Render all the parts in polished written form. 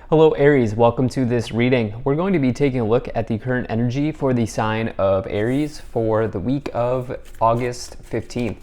Hello Aries, welcome to this reading. We're going to be taking a look at the current energy for the sign of Aries for the week of August 15th.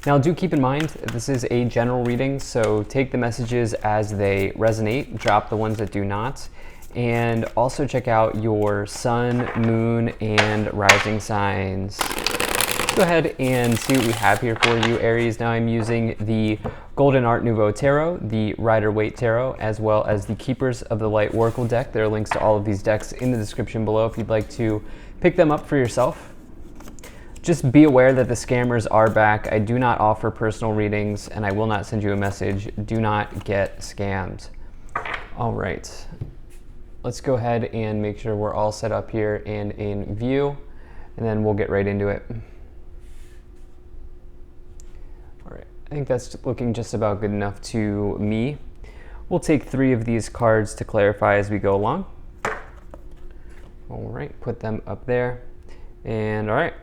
Now do keep in mind, this is a general reading, so take the messages as they resonate, drop the ones that do not, and also check out your sun, moon, and rising signs. Go ahead and see what we have here for you, Aries. Now I'm using the Golden Art Nouveau Tarot, the Rider-Waite Tarot, as well as the Keepers of the Light Oracle deck. There are links to all of these decks in the description below if you'd like to pick them up for yourself. Just be aware that the scammers are back. I do not offer personal readings, and I will not send you a message. Do not get scammed. All right, let's go ahead and make sure we're all set up here and in view, and then we'll get right into it. I think that's looking just about good enough to me. We'll take 3 of these cards to clarify as we go along. All right, put them up there. And all right.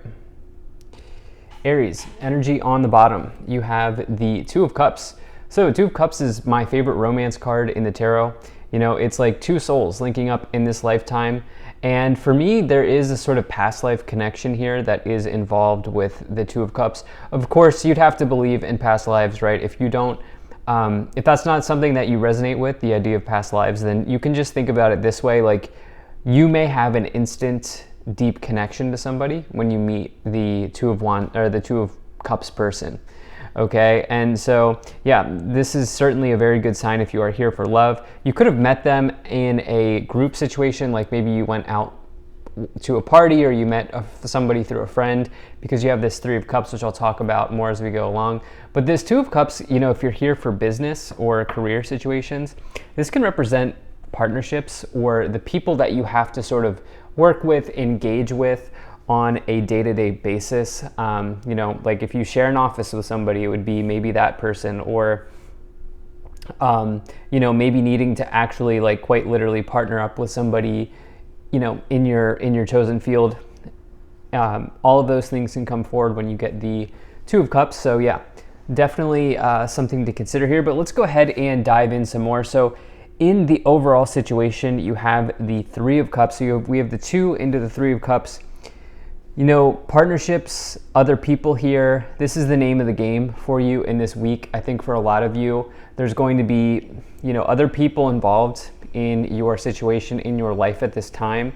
Aries, energy on the bottom. You have the Two of Cups. So Two of Cups is my favorite romance card in the tarot. You know, it's like two souls linking up in this lifetime. And for me, there is a sort of past life connection here that is involved with the Two of Cups. Of course, you'd have to believe in past lives, right? If you don't, if that's not something that you resonate with, the idea of past lives, then you can just think about it this way. Like, you may have an instant deep connection to somebody when you meet the Two of Wands or the Two of Cups person. Okay, and so yeah, this is certainly a very good sign if you are here for love. You could have met them in a group situation, like maybe you went out to a party or you met somebody through a friend, because you have this Three of Cups, which I'll talk about more as we go along. But this Two of Cups, you know, if you're here for business or career situations, this can represent partnerships or the people that you have to sort of work with, engage with on a day-to-day basis. You know, like if you share an office with somebody, it would be maybe that person, or you know, maybe needing to actually like quite literally partner up with somebody, you know, in your chosen field. All of those things can come forward when you get the Two of Cups. So yeah, definitely something to consider here, but let's go ahead and dive in some more. So in the overall situation, you have the Three of Cups. So we have the 2 into the Three of Cups. You know, partnerships, other people here, this is the name of the game for you in this week. I think for a lot of you, there's going to be, you know, other people involved in your situation, in your life at this time.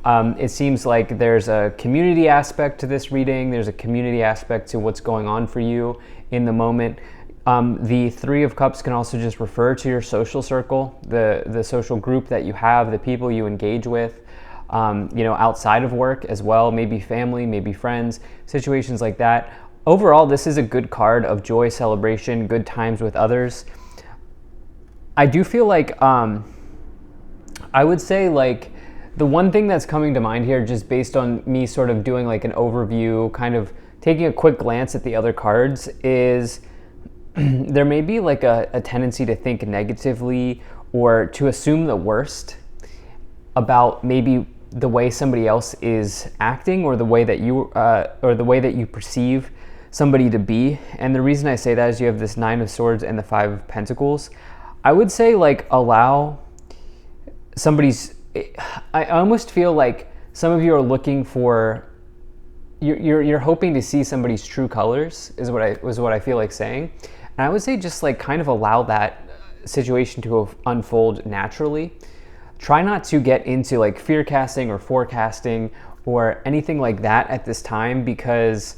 It seems like there's a community aspect to this reading. There's a community aspect to what's going on for you in the moment. The Three of Cups can also just refer to your social circle, the social group that you have, the people you engage with. You know, outside of work as well, maybe family, maybe friends, situations like that. Overall, this is a good card of joy, celebration, good times with others. I do feel like, I would say like the one thing that's coming to mind here, just based on me sort of doing like an overview, kind of taking a quick glance at the other cards, is there may be like a tendency to think negatively or to assume the worst about maybe the way somebody else is acting, or the way that you perceive somebody to be. And the reason I say that is you have this Nine of Swords and the Five of Pentacles. I would say like allow somebody's, I almost feel like some of you are looking for, you're hoping to see somebody's true colors is what I feel like saying. And I would say just like kind of allow that situation to unfold naturally. Try not to get into like fear casting or forecasting or anything like that at this time, because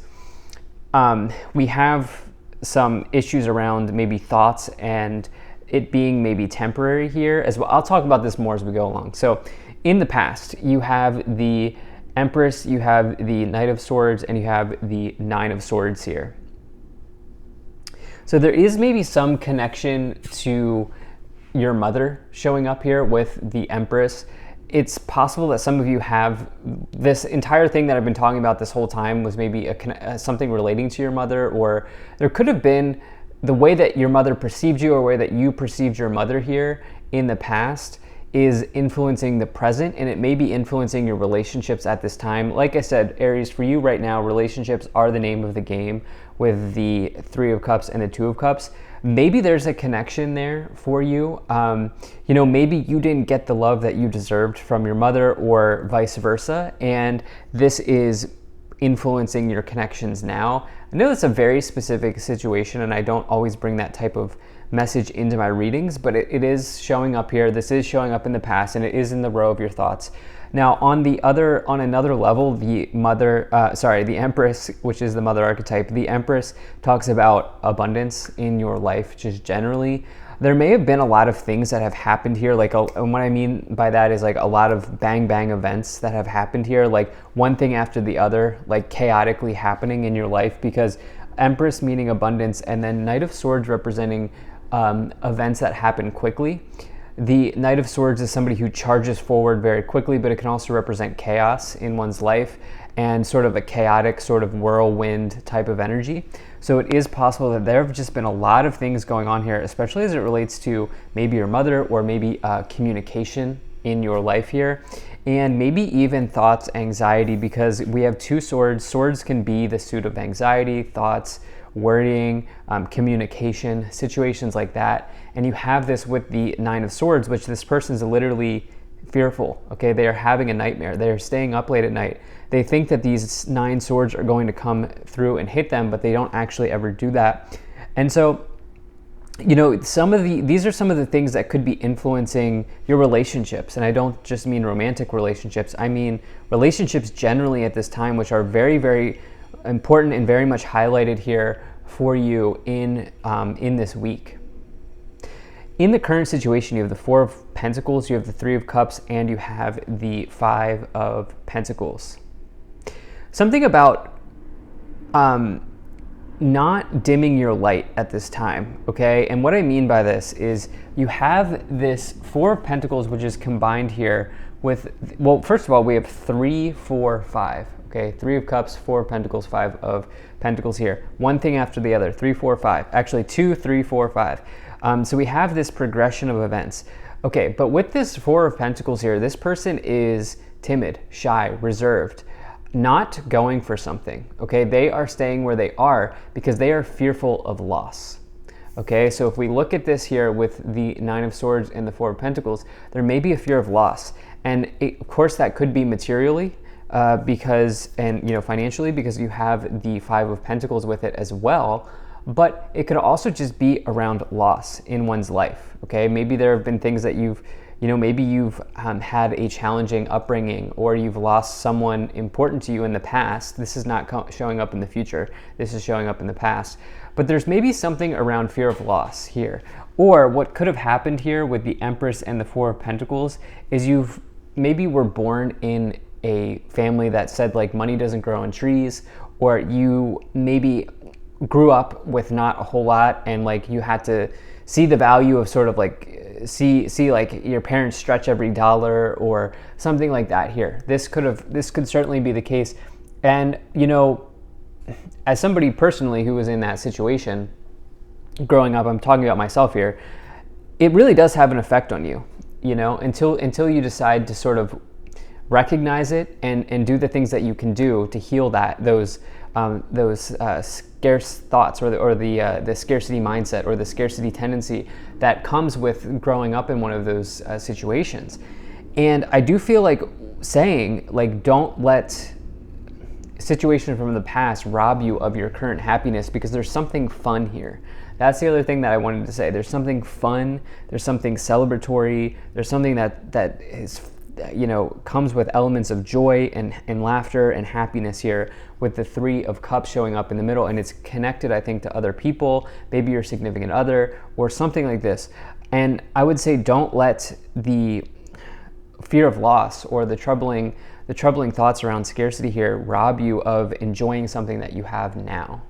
we have some issues around maybe thoughts and it being maybe temporary here as well. I'll talk about this more as we go along. So in the past, you have the Empress, you have the Knight of Swords, and you have the Nine of Swords here. So there is maybe some connection to your mother showing up here with the Empress. It's possible that some of you have this entire thing that I've been talking about this whole time was maybe something relating to your mother, or there could have been the way that your mother perceived you or way that you perceived your mother here in the past is influencing the present, and it may be influencing your relationships at this time. Like I said, Aries, for you right now, relationships are the name of the game with the Three of Cups and the Two of Cups. Maybe there's a connection there for you. Maybe you didn't get the love that you deserved from your mother or vice versa, and this is influencing your connections now. I know that's a very specific situation, and I don't always bring that type of message into my readings, but it is showing up here. This is showing up in the past, and it is in the row of your thoughts. Now, on another level, the Empress, which is the mother archetype, the Empress talks about abundance in your life, just generally. There may have been a lot of things that have happened here, and what I mean by that is like a lot of bang bang events that have happened here, like one thing after the other, like chaotically happening in your life, because Empress meaning abundance, and then Knight of Swords representing events that happen quickly. The Knight of Swords is somebody who charges forward very quickly, but it can also represent chaos in one's life and sort of a chaotic sort of whirlwind type of energy. So it is possible that there have just been a lot of things going on here, especially as it relates to maybe your mother or maybe communication in your life here, and maybe even thoughts, anxiety, because we have two swords. Swords can be the suit of anxiety, thoughts, wording, communication, situations like that. And you have this with the Nine of Swords, which this person's literally fearful, okay? They are having a nightmare. They're staying up late at night. They think that these 9 swords are going to come through and hit them, but they don't actually ever do that. And so, these are some of the things that could be influencing your relationships. And I don't just mean romantic relationships. I mean relationships generally at this time, which are very, very important and very much highlighted here for you in this week. In the current situation, you have the Four of Pentacles, you have the Three of Cups, and you have the Five of Pentacles. Something about not dimming your light at this time, okay? And what I mean by this is you have this Four of Pentacles, which is combined here with, well, first of all, we have 3, 4, 5, okay? 3 of Cups, 4 of Pentacles, 5 of Pentacles here. One thing after the other, 3, 4, 5. Actually, 2, 3, 4, 5. So we have this progression of events. Okay, but with this Four of Pentacles here, this person is timid, shy, reserved, not going for something, okay? They are staying where they are because they are fearful of loss, okay? So if we look at this here with the Nine of Swords and the Four of Pentacles, there may be a fear of loss. And of course, that could be materially, financially, because you have the Five of Pentacles with it as well. But it could also just be around loss in one's life, okay? Maybe there have been things that maybe you've had a challenging upbringing, or you've lost someone important to you in the past. This is not showing up in the future. This is showing up in the past. But there's maybe something around fear of loss here. Or what could have happened here with the Empress and the Four of Pentacles is you've maybe were born in a family that said like money doesn't grow on trees, or you maybe grew up with not a whole lot, and like you had to see the value of sort of like see like your parents stretch every dollar or something like that here. This could certainly be the case. And as somebody personally who was in that situation growing up, I'm talking about myself here, it really does have an effect on you, until you decide to sort of recognize it and do the things that you can do to heal those scarce thoughts or the scarcity mindset or the scarcity tendency that comes with growing up in one of those situations. And I do feel like saying, like, don't let situations from the past rob you of your current happiness, because there's something fun here. That's the other thing that I wanted to say. There's something fun, there's something celebratory, there's something that is comes with elements of joy and laughter and happiness here, with the Three of Cups showing up in the middle, and it's connected, I think, to other people, maybe your significant other or something like this. And I would say don't let the fear of loss or the troubling thoughts around scarcity here rob you of enjoying something that you have now.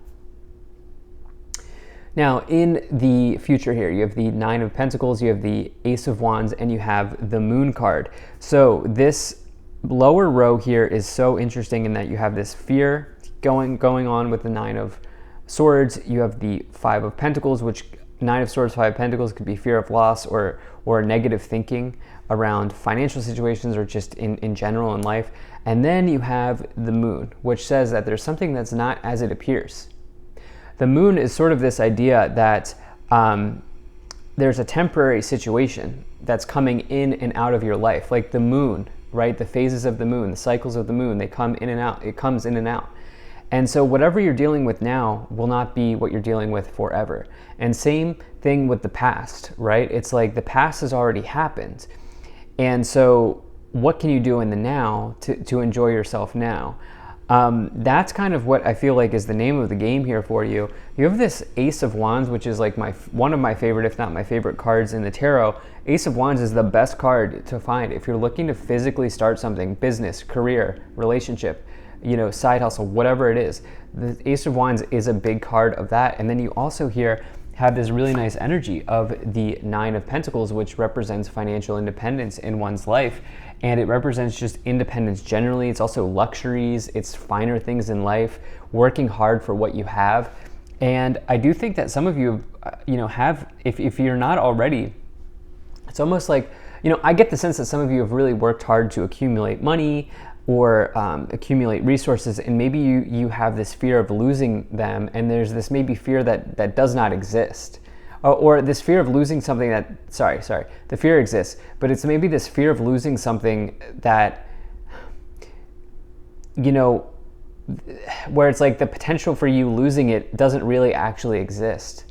Now, in the future here, you have the Nine of Pentacles, you have the Ace of Wands, and you have the Moon card. So this lower row here is so interesting in that you have this fear going on with the Nine of Swords. You have the Five of Pentacles, which Nine of Swords, Five of Pentacles could be fear of loss or negative thinking around financial situations or just in general in life. And then you have the Moon, which says that there's something that's not as it appears. The Moon is sort of this idea that there's a temporary situation that's coming in and out of your life, like the moon, right? The phases of the moon, the cycles of the moon, they come in and out. It comes in and out. And so whatever you're dealing with now will not be what you're dealing with forever. And same thing with the past, right? It's like the past has already happened. And so what can you do in the now to enjoy yourself now? That's kind of what I feel like is the name of the game here for you. You have this Ace of Wands, which is like one of my favorite, if not my favorite cards in the tarot. Ace of Wands is the best card to find if you're looking to physically start something, business, career, relationship, side hustle, whatever it is. The Ace of Wands is a big card of that. And then you also here have this really nice energy of the Nine of Pentacles, which represents financial independence in one's life. And it represents just independence generally. It's also luxuries, it's finer things in life, working hard for what you have. And I do think that some of you, have, if you're not already, it's almost like, I get the sense that some of you have really worked hard to accumulate money or accumulate resources, and maybe you have this fear of losing them, and there's this maybe fear that does not exist. Or this fear of losing something the fear exists, but it's maybe this fear of losing something that, where it's like the potential for you losing it doesn't really actually exist,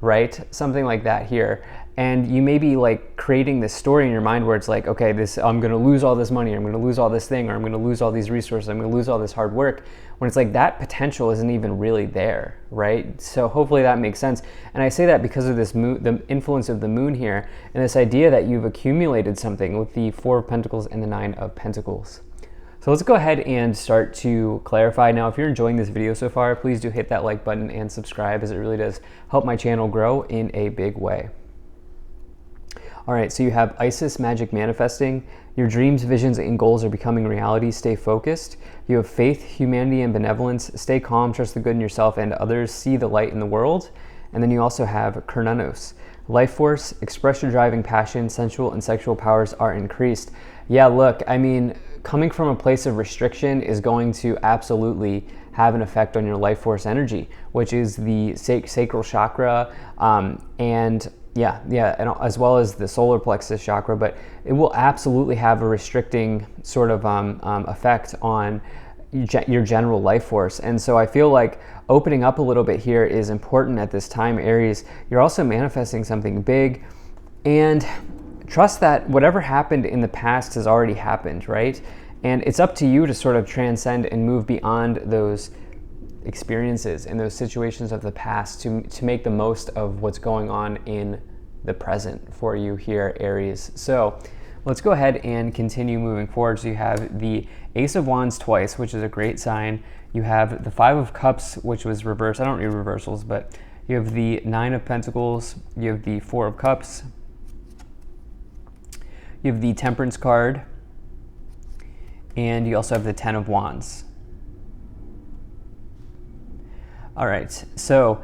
right? Something like that here. And you may be like creating this story in your mind where it's like, okay, I'm going to lose all this money, or I'm going to lose all this thing, or I'm going to lose all these resources, I'm going to lose all this hard work, when it's like that potential isn't even really there, right? So hopefully that makes sense. And I say that because of this moon, the influence of the moon here, and this idea that you've accumulated something with the Four of Pentacles and the Nine of Pentacles. So let's go ahead and start to clarify. Now, if you're enjoying this video so far, please do hit that like button and subscribe, as it really does help my channel grow in a big way. All right, so you have Isis, magic manifesting. Your dreams, visions, and goals are becoming reality. Stay focused. You have faith, humanity, and benevolence. Stay calm, trust the good in yourself and others. See the light in the world. And then you also have Kernanos. Life force, express your driving passion, sensual and sexual powers are increased. Yeah, look, I mean, coming from a place of restriction is going to absolutely have an effect on your life force energy, which is the sacral chakra, and as well as the solar plexus chakra, but it will absolutely have a restricting sort of effect on your general life force. And so I feel like opening up a little bit here is important at this time, Aries. You're also manifesting something big, and trust that whatever happened in the past has already happened, right? And it's up to you to sort of transcend and move beyond those experiences and those situations of the past to make the most of what's going on in the present for you here, Aries. So let's go ahead and continue moving forward. So you have the Ace of Wands twice, which is a great sign. You have the Five of Cups, which was reversed. I don't read reversals, but you have the Nine of Pentacles. You have the Four of Cups. You have the Temperance card. And you also have the Ten of Wands. All right, so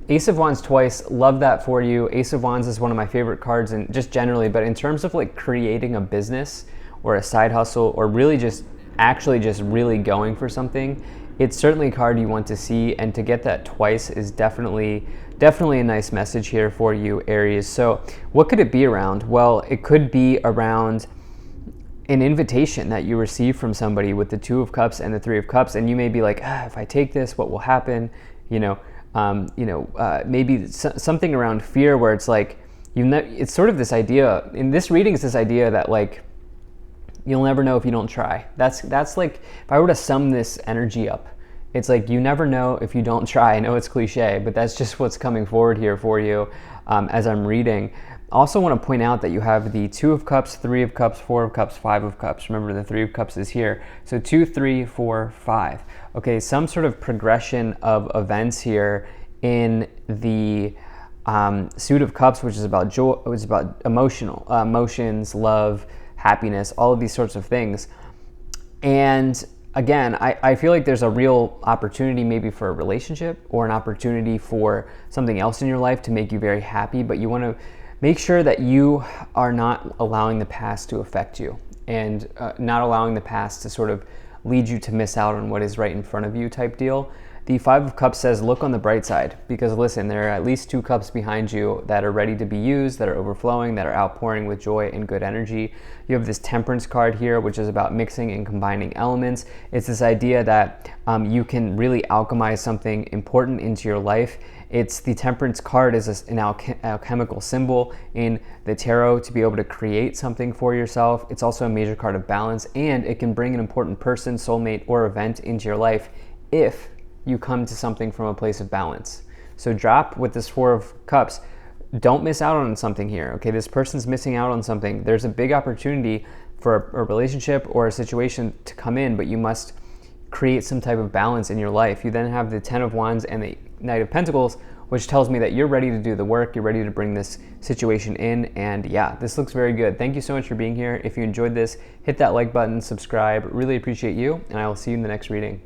Ace of Wands twice, love that for you. Ace of Wands is one of my favorite cards, and just generally, but in terms of like creating a business or a side hustle, or really just really going for something, it's certainly a card you want to see, and to get that twice is definitely a nice message here for you, Aries. So what could it be around? Well, it could be around an invitation that you receive from somebody with the Two of Cups and the Three of Cups, and you may be like, if I take this, what will happen? Maybe something around fear, where it's like, it's sort of this idea in this reading, is this idea that like you'll never know if you don't try. That's like, if I were to sum this energy up, it's like you never know if you don't try. I know it's cliche, but that's just what's coming forward here for you as I'm reading. Also want to point out that you have the Two of Cups, Three of Cups, Four of Cups, Five of Cups. Remember, the Three of Cups is here. So 2, 3, 4, 5. Okay, some sort of progression of events here in the Suit of Cups, which is about joy, which is about emotions, love, happiness, all of these sorts of things. And again, I feel like there's a real opportunity maybe for a relationship or an opportunity for something else in your life to make you very happy, but you want to make sure that you are not allowing the past to affect you, and not allowing the past to sort of lead you to miss out on what is right in front of you type deal. The Five of Cups says look on the bright side, because listen, there are at least 2 cups behind you that are ready to be used, that are overflowing, that are outpouring with joy and good energy. You have this Temperance card here, which is about mixing and combining elements. It's this idea that you can really alchemize something important into your life. It's the Temperance card is an alchemical symbol in the tarot to be able to create something for yourself. It's also a major card of balance, and it can bring an important person, soulmate, or event into your life if you come to something from a place of balance. So drop with this Four of Cups. Don't miss out on something here, okay? This person's missing out on something. There's a big opportunity for a relationship or a situation to come in, but you must create some type of balance in your life. You then have the Ten of Wands and the Knight of Pentacles, which tells me that you're ready to do the work, you're ready to bring this situation in, and yeah, this looks very good. Thank you so much for being here. If you enjoyed this, hit that like button, subscribe. Really appreciate you, and I will see you in the next reading.